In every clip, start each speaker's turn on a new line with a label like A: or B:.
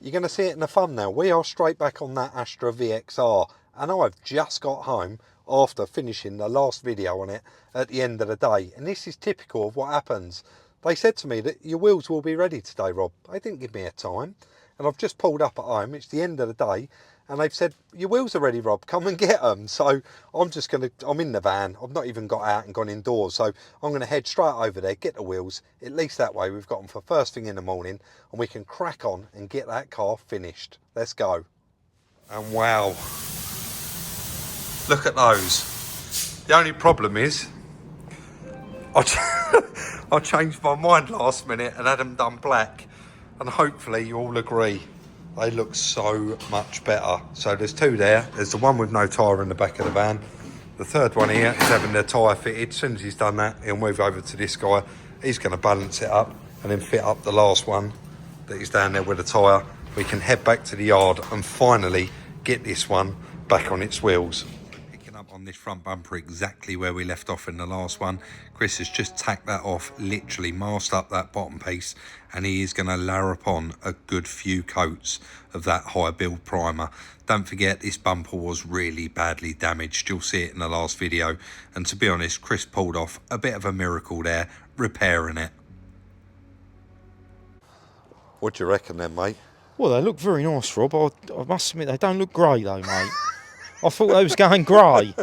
A: you're going to see it in the thumbnail. We are straight back on that Astra VXR, and I've just got home after finishing the last video on it at the end of the day, and this is typical of what happens. They said to me that your wheels will be ready today, Rob. They didn't give me a time, and I've just pulled up at home. It's the end of the day, and they've said, your wheels are ready, Rob, come and get them. So I'm in the van. I've not even got out and gone indoors. So I'm going to head straight over there, get the wheels. At least that way we've got them for first thing in the morning, and we can crack on and get that car finished. Let's go. And wow, look at those. The only problem is, I changed my mind last minute and had them done black. And hopefully you all agree, they look so much better. So there's two there. There's the one with no tyre in the back of the van. The third one here is having their tyre fitted. As soon as he's done that, he'll move over to this guy. He's going to balance it up and then fit up the last one that is down there with the tyre. We can head back to the yard and finally get this one back on its wheels. Picking up on this front bumper exactly where we left off in the last one. Chris has just tacked that off, literally masked up that bottom piece, and he is going to layer upon a good few coats of that high build primer. Don't forget, this bumper was really badly damaged. You'll see it in the last video, and to be honest, Chris pulled off a bit of a miracle there repairing it. What do you reckon then, mate?
B: Well, they look very nice, Rob. I must admit, they don't look grey though, mate. I thought they was going grey.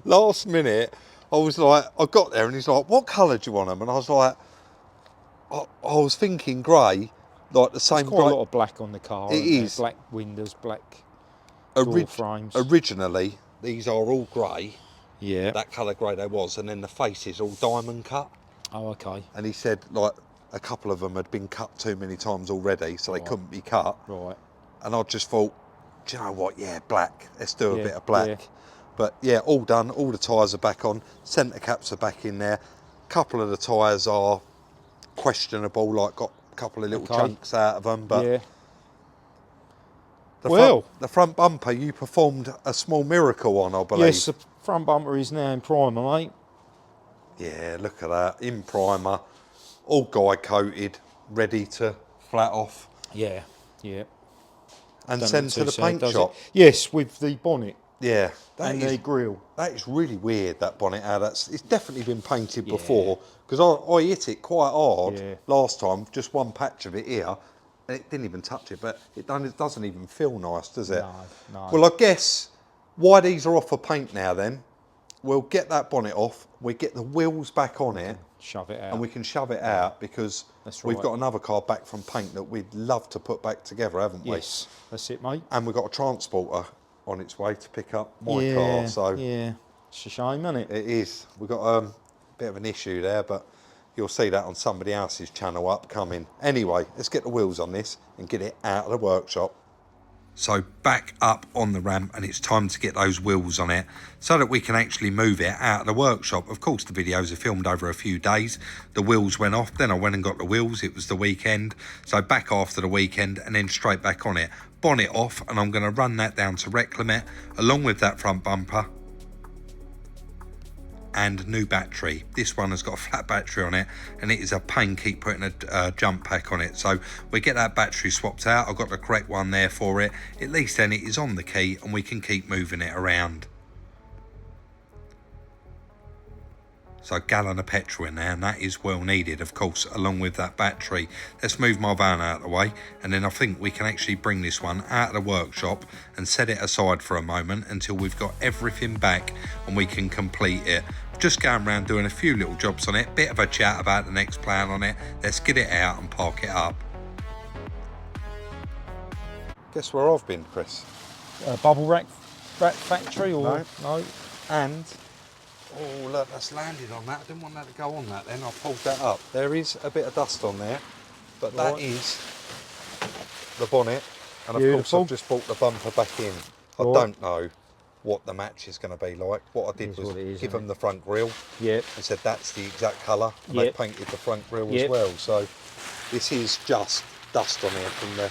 A: Last minute, I was like, I got there and he's like, what colour do you want them? And I was like, I was thinking grey, like the same.
B: There's quite a lot of black on the car.
A: It is.
B: Black windows, black door frames.
A: Originally, these are all grey.
B: Yeah.
A: That colour grey they was, and then the face is all diamond cut.
B: Oh, okay.
A: And he said, like, a couple of them had been cut too many times already, so they couldn't be cut.
B: Right.
A: And I just thought, do you know what? Yeah, black. Let's do a bit of black.
B: Yeah.
A: But yeah, all done. All the tyres are back on. Centre caps are back in there. A couple of the tyres are questionable, like got a couple of little chunks out of them. But
B: yeah.
A: the front bumper, you performed a small miracle on, I believe.
B: Yes, the front bumper is now in primer, mate.
A: Yeah, look at that. In primer. All guide coated, ready to flat off.
B: Yeah, yeah.
A: And send to the paint shop.
B: Yes, with the bonnet.
A: Yeah.
B: And the grille.
A: That is really weird, that bonnet. It's definitely been painted before, because I hit it quite hard last time, just one patch of it here, and it didn't even touch it, but it doesn't even feel nice, does it?
B: No.
A: Well, I guess why these are off for paint now then, we'll get that bonnet off, we get the wheels back on it,
B: shove it out.
A: and we can shove it out, because we've got another car back from paint that we'd love to put back together, haven't we?
B: Yes, that's it, mate.
A: And we've got a transporter on its way to pick up my car, so
B: yeah, it's a shame, isn't it?
A: it is. We've got a bit of an issue there, but you'll see that on somebody else's channel upcoming. Anyway, let's get the wheels on this and get it out of the workshop. So back up on the ramp, and it's time to get those wheels on it so that we can actually move it out of the workshop. Of course, the videos are filmed over a few days. The wheels went off, then I went and got the wheels. It was the weekend, so back after the weekend and then straight back on it. Bonnet off, and I'm going to run that down to Reclamet along with that front bumper and new battery. This one has got a flat battery on it, and it is a pain keep putting a jump pack on it, so we get that battery swapped out. I've got the correct one there for it. At least then it is on the key and we can keep moving it around. So a gallon of petrol in there, and that is well needed, of course, along with that battery. Let's move my van out of the way, and then I think we can actually bring this one out of the workshop and set it aside for a moment until we've got everything back and we can complete it. Just going around doing a few little jobs on it, bit of a chat about the next plan on it. Let's get it out and park it up. Guess where I've been, Chris?
B: Bubble wrap factory, or no?
A: And oh look, that's landed on that. I didn't want that to go on that then. I pulled that up. There is a bit of dust on there, but that is the bonnet. And of course I've just brought the bumper back in. I don't know what the match is going to be like. What I did was give them the front grille.
B: Yep.
A: And said that's the exact colour. And they painted the front grille as well. So this is just dust on here from the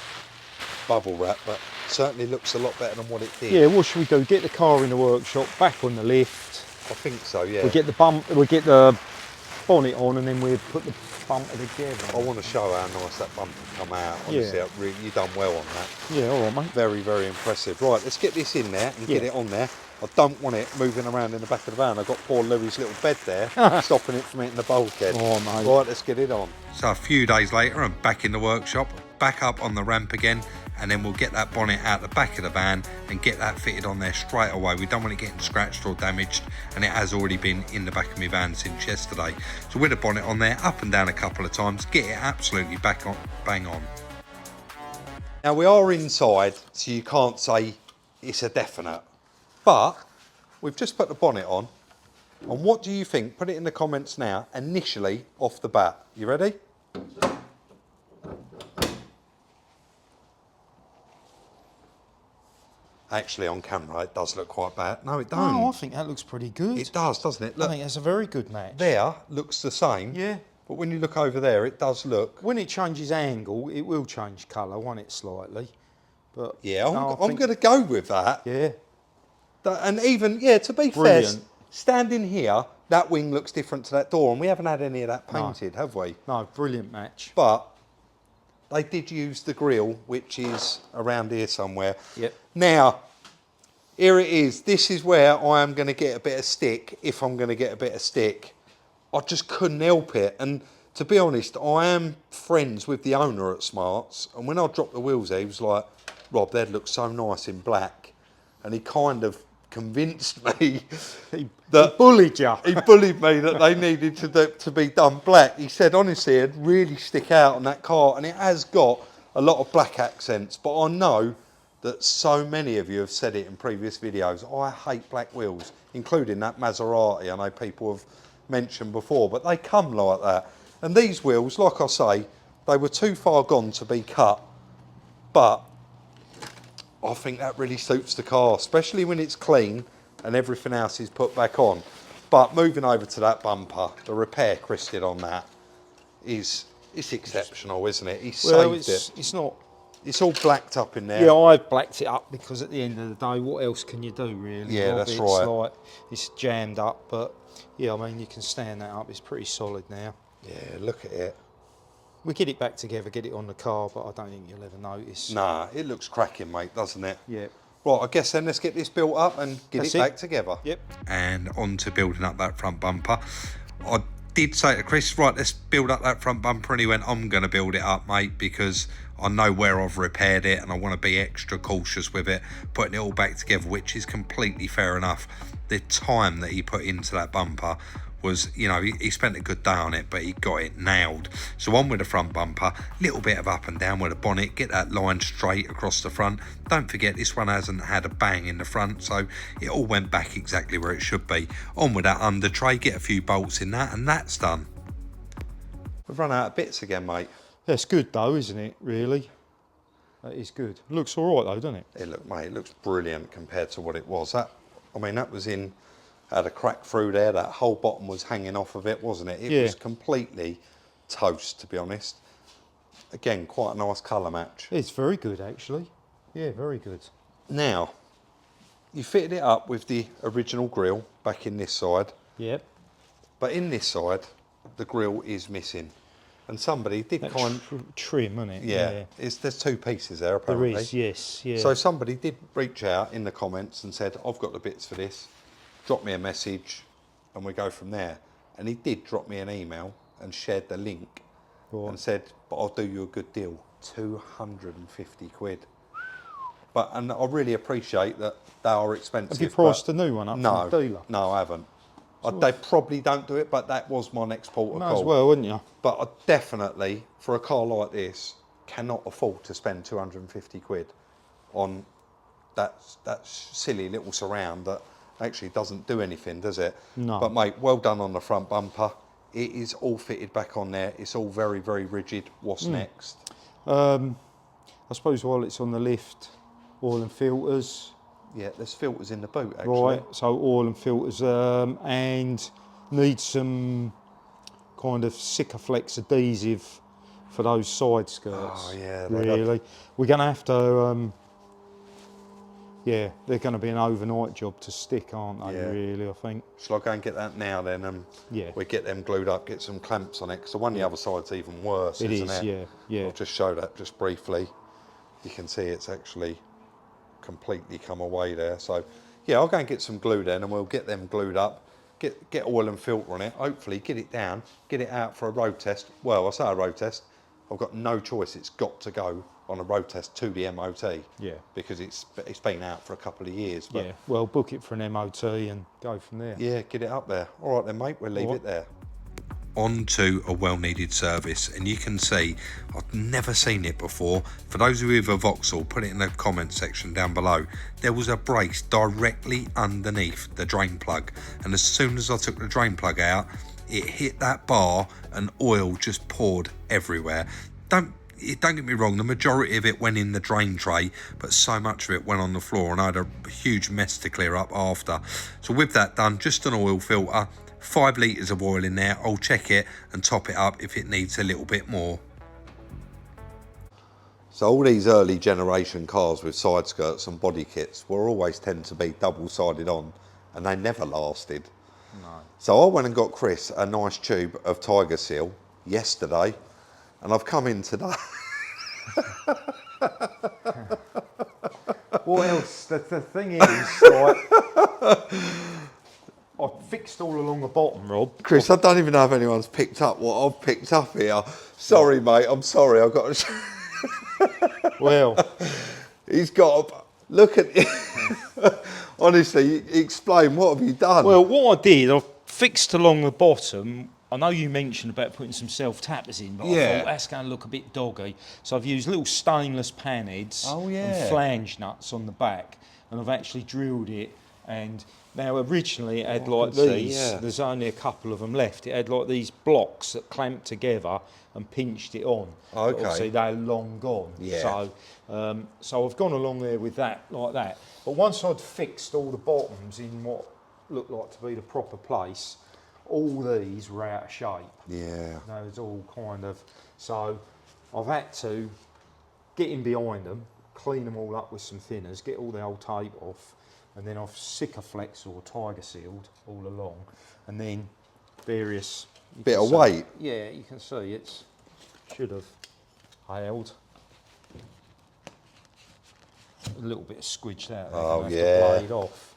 A: bubble wrap, but certainly looks a lot better than what it did.
B: Yeah, what should we do? Get the car in the workshop, back on the lift.
A: I think so, yeah.
B: We get the bonnet on, and then we put the bumper together.
A: I want to show how nice that bumper come out. Honestly,
B: Yeah.
A: you've done well on that.
B: Yeah, all right, mate.
A: Very, very impressive. Right, let's get this in there and
B: Yeah.
A: get it on there. I don't want it moving around in the back of the van. I've got poor Louis' little bed there, stopping it from hitting the bulkhead.
B: Oh, mate.
A: Right, let's get it on. So a few days later, I'm back in the workshop, back up on the ramp again, and then we'll get that bonnet out the back of the van and get that fitted on there straight away. We don't want it getting scratched or damaged, and it has already been in the back of my van since yesterday. So with the bonnet on there, up and down a couple of times, get it absolutely back on, bang on. Now we are inside, so you can't say it's a definite, but we've just put the bonnet on. And what do you think? Put it in the comments now, initially off the bat. You ready? Actually, on camera, it does look quite bad. No, it don't.
B: No, I think that looks pretty good.
A: It does, doesn't it? Look,
B: I think that's a very good match.
A: there looks the same.
B: Yeah.
A: But when you look over there, it does look.
B: When it changes angle, it will change colour, won't it, slightly? But
A: Yeah,
B: no,
A: I'm going to go with that.
B: Yeah.
A: And even, yeah, to be fair,
B: Brilliant.
A: standing here, that wing looks different to that door, and we haven't had any of that painted, have we?
B: No, brilliant match.
A: But they did use the grille, which is around here somewhere.
B: Yep.
A: Now, here it is. This is where I am going to get a bit of stick, if I'm going to get a bit of stick. I just couldn't help it. And to be honest, I am friends with the owner at Smarts, and when I dropped the wheels there, he was like, Rob, they'd look so nice in black. And he kind of convinced me
B: He
A: that
B: bullied you.
A: he bullied me that they needed to be done black. He said, honestly, it'd really stick out on that car, and it has got a lot of black accents. But I know that so many of you have said it in previous videos. I hate black wheels, including that Maserati. I know people have mentioned before, but they come like that. And these wheels, like I say, they were too far gone to be cut, but I think that really suits the car, especially when it's clean and everything else is put back on. But moving over to that bumper, the repair Chris did on that it's exceptional, isn't it? He saved it.
B: It's not.
A: It's all blacked up in there.
B: Yeah, I've blacked it up because at the end of the day, what else can you do, really?
A: Yeah,
B: Rob?
A: that's
B: it's
A: right.
B: Like, it's jammed up, but yeah, I mean, you can stand that up. It's pretty solid now.
A: Yeah, look at it.
B: We get it back together, get it on the car, but I don't think you'll ever notice.
A: Nah, it looks cracking, mate, doesn't it?
B: Yeah.
A: Right, I guess then let's get this built up and get
B: That's
A: it back together.
B: Yep.
A: And on to building up that front bumper. I did say to Chris, right, let's build up that front bumper, and he went, I'm going to build it up, mate, because I know where I've repaired it and I want to be extra cautious with it, putting it all back together, which is completely fair enough. The time that he put into that bumper was, you know, he spent a good day on it, but he got it nailed. So on with the front bumper, little bit of up and down with the bonnet, get that line straight across the front. Don't forget, this one hasn't had a bang in the front, so it all went back exactly where it should be. On with that under tray, get a few bolts in that, and that's done. We've run out of bits again, mate.
B: That's good though, isn't it, really? That is good. Looks all right though, doesn't it?
A: Mate, it looks brilliant compared to what it was. That was in, had a crack through there. That whole bottom was hanging off of it, wasn't it? It was completely toast, to be honest. Again, quite a nice colour match.
B: It's very good, actually. Yeah, very good.
A: Now, you fitted it up with the original grille back in this side,
B: Yep.
A: but in this side, the grille is missing. And somebody did
B: Trim, isn't it?
A: yeah. There's two pieces there, apparently.
B: There is, yes, yeah.
A: So somebody did reach out in the comments and said, I've got the bits for this. Drop me a message and we go from there. And he did drop me an email and shared the link and said, but I'll do you a good deal, 250 quid. And I really appreciate that they are expensive.
B: Have you priced a new one up
A: no,
B: from the dealer?
A: No, I haven't. They probably don't do it, but that was my next port of
B: Might
A: call.
B: as well, wouldn't you?
A: But I definitely, for a car like this, cannot afford to spend 250 quid on that silly little surround that actually doesn't do anything, does it?
B: No.
A: But mate, well done on the front bumper. It is all fitted back on there. It's all very, very rigid. What's next?
B: I suppose while it's on the lift, oil and filters.
A: Yeah, there's filters in the boot, actually.
B: Right, so oil and filters, and need some kind of Sikaflex adhesive for those side skirts.
A: Oh, yeah.
B: Really. We're going to have to yeah, they're going to be an overnight job to stick, aren't they?
A: Yeah.
B: Really, I think.
A: Shall I go and get that now then?
B: Yeah.
A: We get them glued up, get some clamps on it, because the one the other side's even worse,
B: It
A: isn't
B: is,
A: it?
B: yeah, yeah.
A: I'll just show that just briefly. You can see it's actually completely come away there. So yeah, I'll go and get some glue then, and we'll get them glued up, get oil and filter on it, hopefully get it down, get it out for a road test. Well, I say a road test, I've got no choice, it's got to go on a road test to the MOT.
B: Yeah.
A: Because it's been out for a couple of years. But
B: Yeah, well, book it for an MOT and go from there.
A: yeah, get it up there. All right then, mate, we'll leave it there. On to a well-needed service, and you can see I've never seen it before. For those of you with a Vauxhall, put it in the comment section down below. There was a brace directly underneath the drain plug, and as soon as I took the drain plug out, it hit that bar and oil just poured everywhere. Don't get me wrong, the majority of it went in the drain tray, but so much of it went on the floor, and I had a huge mess to clear up after. So with that done, just an oil filter, 5 litres of oil in there. I'll check it and top it up if it needs a little bit more. So all these early generation cars with side skirts and body kits will always tend to be double-sided on, and they never lasted.
B: No.
A: So I went and got Chris a nice tube of Tiger Seal yesterday, and I've come in today.
B: What else? The thing is, like, I fixed all along the bottom, Rob.
A: Chris, I don't even know if anyone's picked up what I've picked up here. Sorry, mate, I'm sorry. I've got to...
B: Well,
A: He's got... Look at it. Honestly, explain, what have you done?
B: well, what I did, I fixed along the bottom. I know you mentioned about putting some self-tappers in, but I
A: Yeah.
B: thought that's going to look a bit doggy. So I've used little stainless pan heads
A: Oh, yeah.
B: and flange nuts on the back, and I've actually drilled it. And now originally it had
A: Oh, I
B: like
A: can see,
B: these,
A: yeah.
B: there's only a couple of them left. It had like these blocks that clamped together and pinched it on. But
A: Okay.
B: obviously they're long gone.
A: Yeah.
B: So I've gone along there with that, like that. But once I'd fixed all the bottoms in what looked like to be the proper place, all these were out of shape.
A: Yeah.
B: They was all kind of, so I've had to get in behind them, clean them all up with some thinners, get all the old tape off, and then I've Sikaflex or Tiger Sealed all along, and then various...
A: Bit of weight.
B: Yeah, you can see it's should have held. A little bit of squidged out there.
A: Oh,
B: Have to
A: yeah.
B: blade off.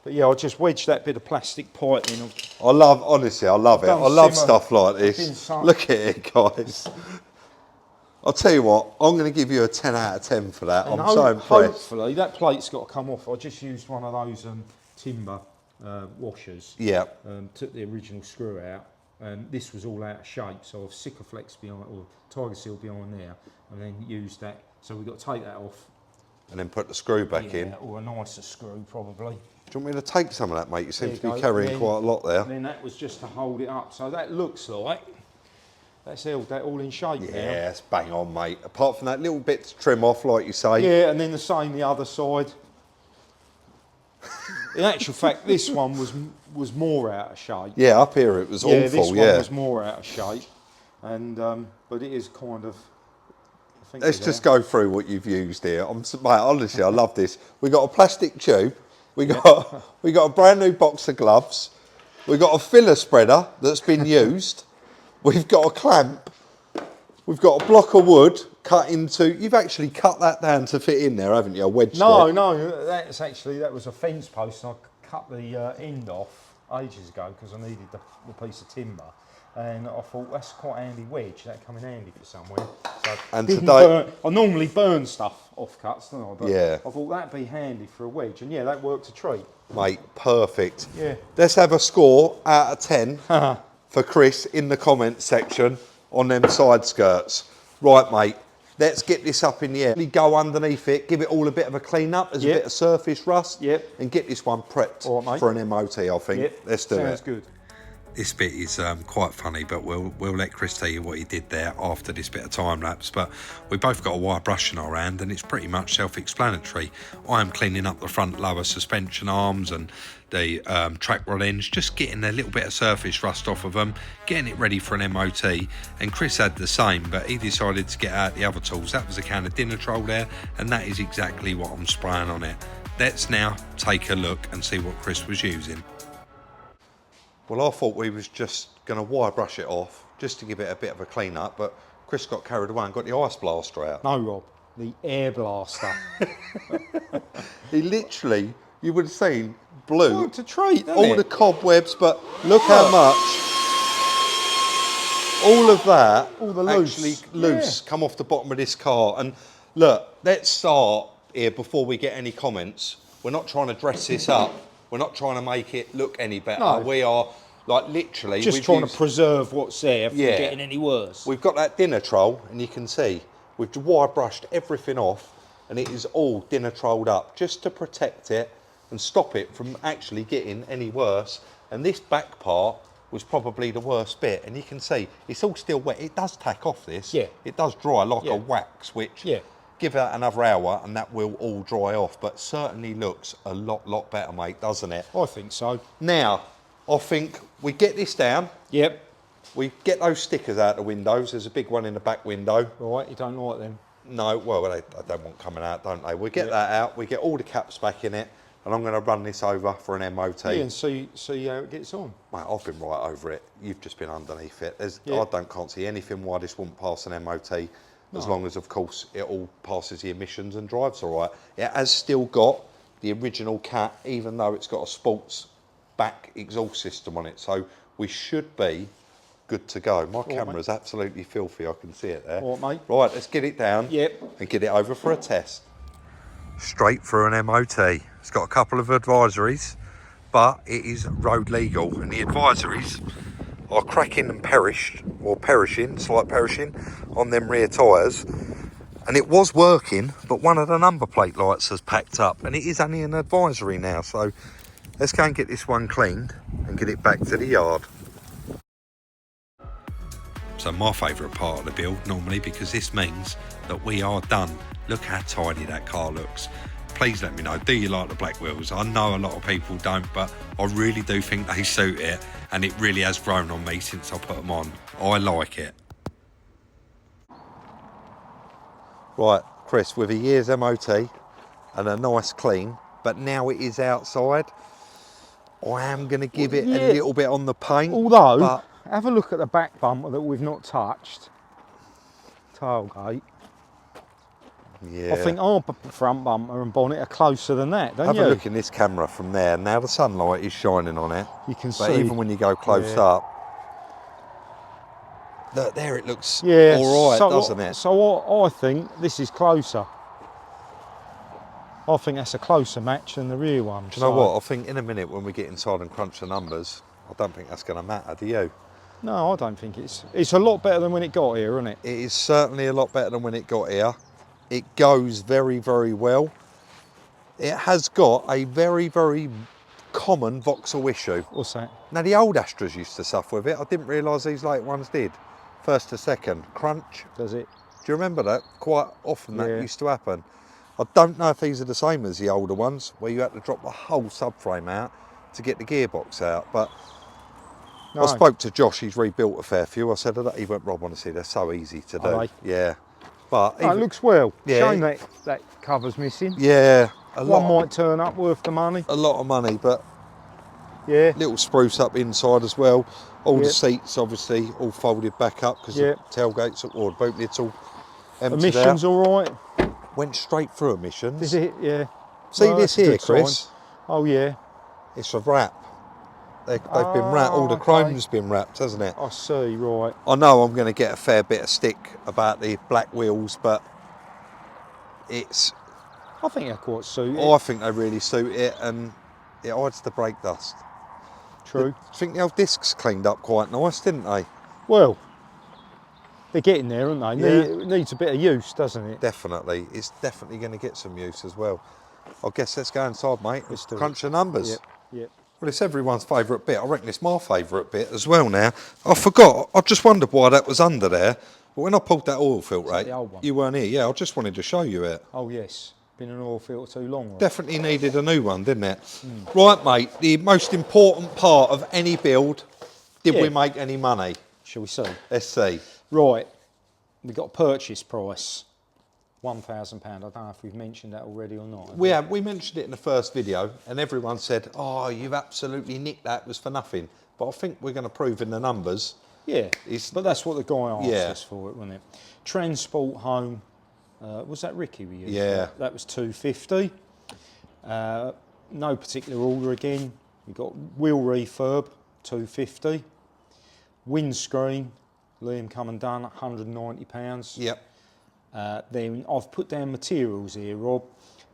B: But yeah, I just wedged that bit of plastic pipe in.
A: Honestly, I love it.
B: done
A: I love
B: similar-
A: stuff like
B: I've been
A: this.
B: so-
A: Look at it, guys. I'll tell you what, I'm going to give you a 10 out of 10 for that.
B: And
A: I'm so impressed.
B: hopefully that plate's got to come off. I just used one of those timber washers.
A: Yeah.
B: Took the original screw out, and this was all out of shape. So I've Sikaflex behind, or Tiger Seal behind there, and then used that. So we've got to take that off.
A: And then put the screw back in.
B: Or a nicer screw probably.
A: Do you want me to take some of that, mate? You seem
B: There
A: to
B: you
A: be
B: go.
A: carrying
B: Then-
A: quite a lot there.
B: And then that was just to hold it up. So that looks like that's held that all in shape now.
A: Yeah, it's bang on, mate. Apart from that little bit to trim off, like you say.
B: Yeah, and then the same the other side. In actual fact, this one was more out of shape.
A: Yeah, up here it was
B: Yeah,
A: awful,
B: this one
A: yeah.
B: was more out of shape, and but it is kind of. I think
A: Let's
B: we're
A: just
B: there.
A: go through what you've used here. Mate, honestly, I love this. We got a plastic tube. We got a brand new box of gloves. We got a filler spreader that's been used. We've got a clamp. We've got a block of wood cut into. You've actually cut that down to fit in there, haven't you? Wedged
B: No,
A: it.
B: no, that was a fence post, and I cut the end off ages ago because I needed the piece of timber. And I thought that's quite a handy wedge. That come in handy for somewhere. So
A: And
B: didn't
A: today-
B: I normally burn stuff off cuts, don't I? But
A: Yeah.
B: I thought that'd be handy for a wedge, and yeah, that worked a treat.
A: Mate, perfect.
B: Yeah.
A: Let's have a score out of 10 for Chris in the comment section on them side skirts. Right, mate, let's get this up in the air. Go underneath it, give it all a bit of a clean up. There's a
B: Yep.
A: bit of surface rust.
B: Yep.
A: And get this one prepped
B: All right, mate.
A: for an MOT, I think.
B: Yep,
A: Let's do
B: sounds
A: it.
B: good.
A: This bit is quite funny, but we'll let Chris tell you what he did there after this bit of time lapse. But we both got a wire brush in our hand, and it's pretty much self-explanatory. I am cleaning up the front lower suspension arms and the track rod ends, just getting a little bit of surface rust off of them, getting it ready for an MOT. And Chris had the same, but he decided to get out the other tools. That was a can of dinner troll there, and that is exactly what I'm spraying on it. let's now take a look and see what Chris was using. Well, I thought we was just going to wire brush it off, just to give it a bit of a clean up, but Chris got carried away and got the ice blaster out.
B: No, Rob, the air blaster.
A: He literally, you would have seen, blew
B: Well, it's a treat, isn't
A: all
B: it?
A: the cobwebs, but look how much all of that
B: All the
A: actually loose come off the bottom of this car. And look, let's start here before we get any comments. We're not trying to dress this up. We're not trying to make it look any better.
B: No.
A: We are like literally
B: Just trying to preserve what's there from getting any worse.
A: We've got that dinner troll, and you can see we've wire brushed everything off, and it is all dinner trolled up just to protect it and stop it from actually getting any worse. And this back part was probably the worst bit, and you can see it's all still wet. It does tack off this.
B: Yeah.
A: It does dry like a wax, which give that another hour and that will all dry off, but certainly looks a lot better, mate, doesn't it?
B: I think so.
A: Now, I think we get this down.
B: Yep.
A: We get those stickers out the windows. There's a big one in the back window.
B: Right, you don't like them?
A: No, well, they don't want coming out, don't they? We get that out. We get all the caps back in it, and I'm going to run this over for an MOT.
B: Yeah, and see how it gets on.
A: Mate, I've been right over it. You've just been underneath it. Can't see anything why this wouldn't pass an MOT, as long as, of course, it all passes the emissions and drives all right. It has still got the original Cat, even though it's got a sports back exhaust system on it. So we should be good to go. My camera's absolutely filthy. I can see it there.
B: All right, mate.
A: Right, let's get it down.
B: Yep.
A: And get it over for a test. Straight for an MOT. It's got a couple of advisories, but it is road legal, and the advisories are cracking and perishing, slight perishing on them rear tyres. And it was working, but one of the number plate lights has packed up, and it is only an advisory now. So let's go and get this one cleaned and get it back to the yard. So my favourite part of the build normally, because this means that we are done. Look how tidy that car looks. Please let me know, do you like the black wheels? I know a lot of people don't, but I really do think they suit it, and it really has grown on me since I put them on. I like it. Right, Chris, with a year's MOT and a nice clean, but now it is outside, I am going to give it a little bit on the paint.
B: Although, have a look at the back bumper that we've not touched. Tailgate.
A: Yeah.
B: I think our front bumper and bonnet are closer than that, don't you?
A: Have a look in this camera from there. Now the sunlight is shining on it.
B: You can see.
A: But even when you go close up, look, there it looks all right, doesn't it?
B: So I think this is closer. I think that's a closer match than the rear one.
A: Do you know what? I think in a minute when we get inside and crunch the numbers, I don't think that's going to matter, do you?
B: No, I don't think it's a lot better than when it got here, isn't it?
A: It is certainly a lot better than when it got here. It goes very, very well. It has got a very, very common Vauxhall issue.
B: What's that?
A: Now, the old Astras used to suffer with it. I didn't realise these late ones did. First to second, crunch.
B: Does it?
A: Do you remember that? Quite often that used to happen. I don't know if these are the same as the older ones, where you had to drop the whole subframe out to get the gearbox out. But
B: No.
A: I spoke to Josh, he's rebuilt a fair few. I said, he went, Rob, honestly, they're so easy to do.
B: Are they?
A: Yeah. But
B: No, it looks well.
A: Yeah.
B: Shame that cover's missing.
A: yeah,
B: One might turn up worth the money.
A: a lot of money, but
B: Yeah.
A: little spruce up inside as well. All the
B: Yep.
A: seats, obviously, all folded back up because
B: Yep.
A: the tailgates or the boot lid's all emptied
B: Emissions
A: out.
B: all right.
A: Went straight through emissions.
B: Is it? Yeah.
A: See
B: Well,
A: this
B: that's a
A: here,
B: good sign.
A: Chris?
B: Oh yeah.
A: It's a wrap. They've been wrapped. All the
B: okay.
A: chrome's been wrapped, hasn't it?
B: I see. Right.
A: I know I'm going to get a fair bit of stick about the black wheels, but it's.
B: I think they're quite suited.
A: I think they really suit it, and it hides the brake dust.
B: True.
A: I think the old discs cleaned up quite nice, didn't they?
B: Well, they're getting there, aren't they?
A: Yeah.
B: It needs a bit of use, doesn't it?
A: Definitely. It's definitely going to get some use as well. I guess let's go inside, mate. Let's
B: do
A: crunch the numbers.
B: Yep. Yep.
A: Well, it's everyone's favourite bit. I reckon it's my favourite bit as well now. I forgot. I just wondered why that was under there. But when I pulled that oil filter out,
B: the old one?
A: you weren't here. Yeah, I just wanted to show you it.
B: Oh yes. Been an oil filter too long. Right?
A: Definitely needed a new one, didn't it? Right, mate. The most important part of any build. Did we make any money?
B: Shall we see?
A: Let's see.
B: Right. We got a purchase price. £1,000. I don't know if we've mentioned that already or not.
A: We mentioned it in the first video, and everyone said, "Oh, you've absolutely nicked that. It was for nothing." But I think we're going to prove in the numbers.
B: Yeah, but that's what the guy asked
A: Yeah.
B: us for, it, wasn't it? Transport home. Was that Ricky we used?
A: Yeah.
B: That was £250. No particular order again. We got wheel refurb, £250. Windscreen, Liam come and done, £190.
A: Yep.
B: Then I've put down materials here, Rob.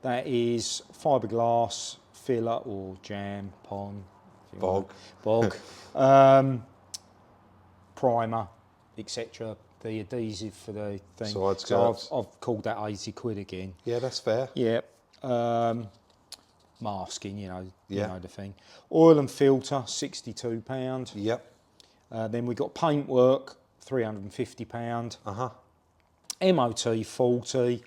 B: That is fiberglass, filler or jam, pond,
A: Bog.
B: Primer, etc. The adhesive for the thing.
A: Side
B: so
A: skirts.
B: I've called that 80 quid again.
A: Yeah, that's fair.
B: Yeah. Masking, you know the thing. Oil and filter, £62.
A: Yep.
B: Then we got paintwork, £350. MOT 40,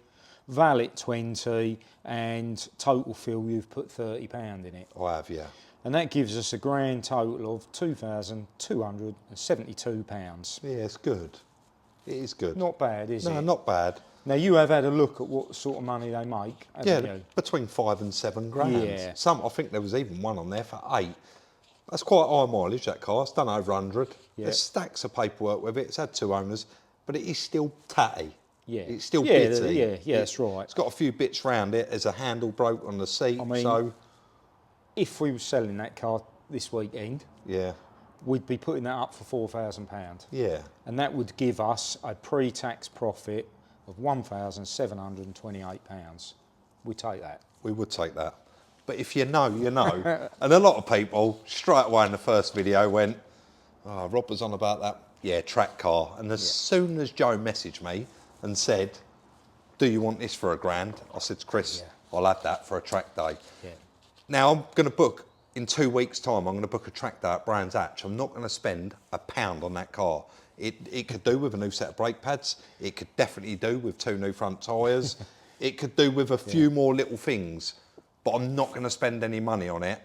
B: valet 20, and total fill you've put £30 in it.
A: I have, yeah.
B: And that gives us a grand total of £2,272.
A: Yeah, it's good. It is good.
B: Not bad, is it?
A: No, not bad.
B: Now you have had a look at what sort of money they make, haven't you?
A: Between £5 and £7 grand.
B: Yeah.
A: I think there was even one on there for £8. That's quite high mileage, that car. It's done over 100.
B: Yeah.
A: There's stacks of paperwork with it. It's had 2 owners, but it is still tatty.
B: Yeah.
A: It's still bitty.
B: Yeah, that's right.
A: It's got a few bits round it. There's a handle broke on the seat.
B: I mean,
A: so
B: if we were selling that car this weekend,
A: yeah,
B: we'd be putting that up for £4,000.
A: yeah,
B: And that would give us a pre-tax profit of £1,728. We take that.
A: we would take that. But if you know, you know. And a lot of people straight away in the first video went, "Oh, Rob was on about that, yeah, track car." And as soon as Joe messaged me and said, "Do you want this for £1,000?" I said to Chris, "I'll add that for a track day."
B: Yeah.
A: Now I'm going to book, in 2 weeks' time, I'm going to book a track day at Brands Hatch. I'm not going to spend £1 on that car. It could do with a new set of brake pads. It could definitely do with 2 new front tyres. It could do with a few more little things. But I'm not going to spend any money on it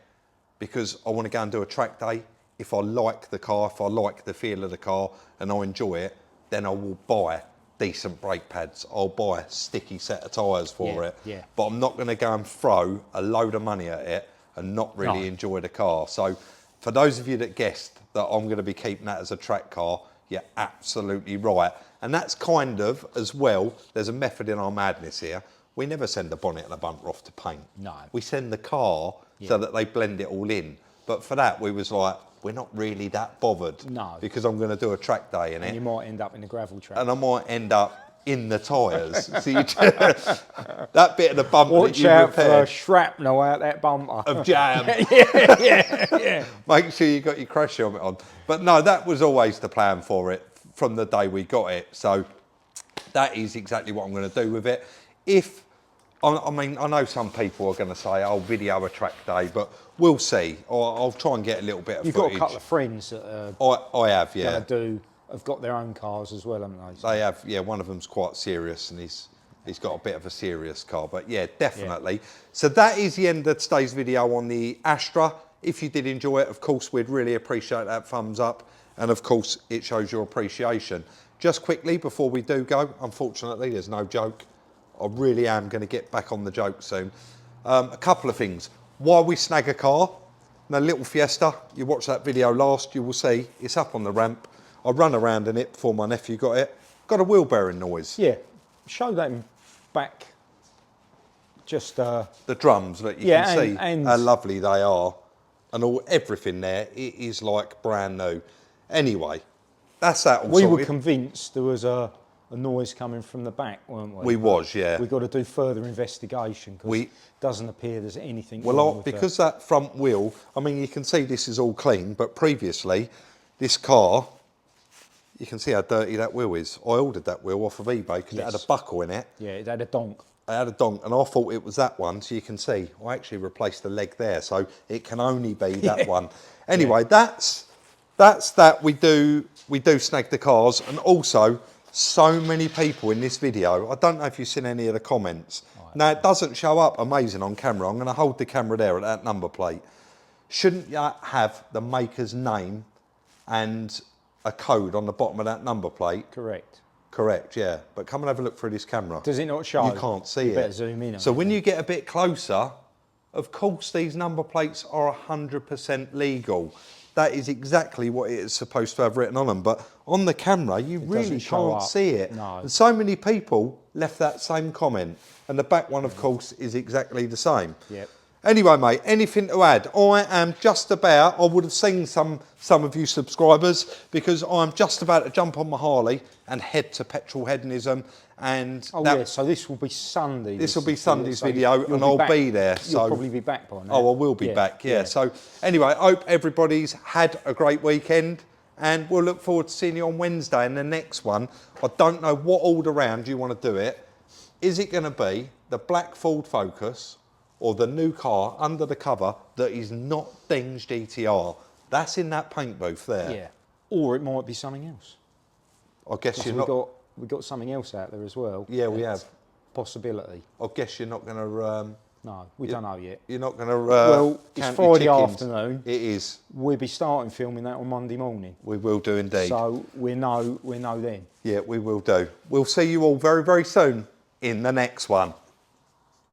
A: because I want to go and do a track day. If I like the car, if I like the feel of the car and I enjoy it, then I will buy decent brake pads. I'll buy a sticky set of tyres for it.
B: Yeah.
A: But I'm not going to go and throw a load of money at it and not really enjoy the car. So for those of you that guessed that I'm going to be keeping that as a track car, you're absolutely right. And that's kind of, as well, there's a method in our madness here. We never send the bonnet and the bumper off to paint.
B: No.
A: We send the car so that they blend it all in. But for that, we was like, we're not really that bothered.
B: No.
A: Because I'm going to do a track day in it.
B: And you might end up in a gravel track.
A: And I might end up in the tyres. So that bit of the bumper
B: Watch
A: that you
B: out for
A: repaired
B: shrapnel out that bumper.
A: of jam.
B: yeah.
A: Make sure you got your crash helmet on. But no, that was always the plan for it from the day we got it. So that is exactly what I'm going to do with it. I mean, I know some people are going to say, "I'll video a track day," but we'll see. I'll try and get a little bit of
B: You've
A: footage.
B: got a couple of friends that
A: I have, yeah.
B: have got their own cars as well, haven't they?
A: They have, yeah. One of them's quite serious, and he's got a bit of a serious car. But yeah, definitely. Yeah. So that is the end of today's video on the Astra. If you did enjoy it, of course, we'd really appreciate that thumbs up, and of course, it shows your appreciation. Just quickly before we do go, unfortunately, there's no joke. I really am going to get back on the joke soon. A couple of things. While we snag a car, the little Fiesta, you watched that video last, you will see it's up on the ramp. I run around in it before my nephew got it. Got a wheel bearing noise.
B: Yeah, show that back. Just
A: the drums that you can see how lovely they are, and everything there. It is like brand new. Anyway, that's that.
B: We were convinced there was a noise coming from the back, weren't we?
A: We was, yeah.
B: We've got to do further investigation because it doesn't appear there's anything wrong with
A: because that front wheel, I mean, you can see this is all clean, but previously, this car, you can see how dirty that wheel is. I ordered that wheel off of eBay because it had a buckle in it.
B: Yeah, it had a donk.
A: It had a donk, and I thought it was that one, so you can see, I actually replaced the leg there, so it can only be that one. Anyway, that's that. We do snag the cars, and also, so many people in this video. I don't know if you've seen any of the comments. Right. Now, it doesn't show up amazing on camera. I'm going to hold the camera there at that number plate. Shouldn't you have the maker's name and a code on the bottom of that number plate?
B: Correct.
A: Correct, yeah. But come and have a look through this camera.
B: Does it not show?
A: You can't see
B: You
A: it.
B: better zoom in on
A: So
B: it
A: when
B: then.
A: you get a bit closer, of course these number plates are 100% legal. That is exactly what it is supposed to have written on them. But on the camera, you really
B: doesn't show
A: can't
B: up.
A: see it.
B: No.
A: And so many people left that same comment. And the back one, of course, is exactly the same.
B: Yep.
A: Anyway, mate, anything to add? I am just about, I would have seen some of you subscribers, because I'm just about to jump on my Harley and head to Petrol Hedonism. And
B: Oh yeah, so this will be Sunday.
A: this will be Sunday's video,
B: you'll
A: and I'll
B: back-
A: be there.
B: You'll probably be back by now.
A: Oh, I will be back, yeah. So anyway, I hope everybody's had a great weekend, and we'll look forward to seeing you on Wednesday in the next one. I don't know what order round you want to do it. Is it going to be the black Ford Focus or the new car under the cover that is not Deng's GTR? That's in that paint booth there.
B: Yeah. Or it might be something else.
A: I guess you're not.
B: We've got something else out there as well.
A: Yeah, we
B: That's
A: have.
B: Possibility.
A: I guess you're not going to.
B: No, we don't know yet.
A: You're not going to.
B: Well, it's
A: count your
B: Friday
A: chickens.
B: afternoon.
A: It is.
B: We'll be starting filming that on Monday morning.
A: We will do indeed.
B: So we know then.
A: Yeah, we will do. We'll see you all very, very soon in the next one.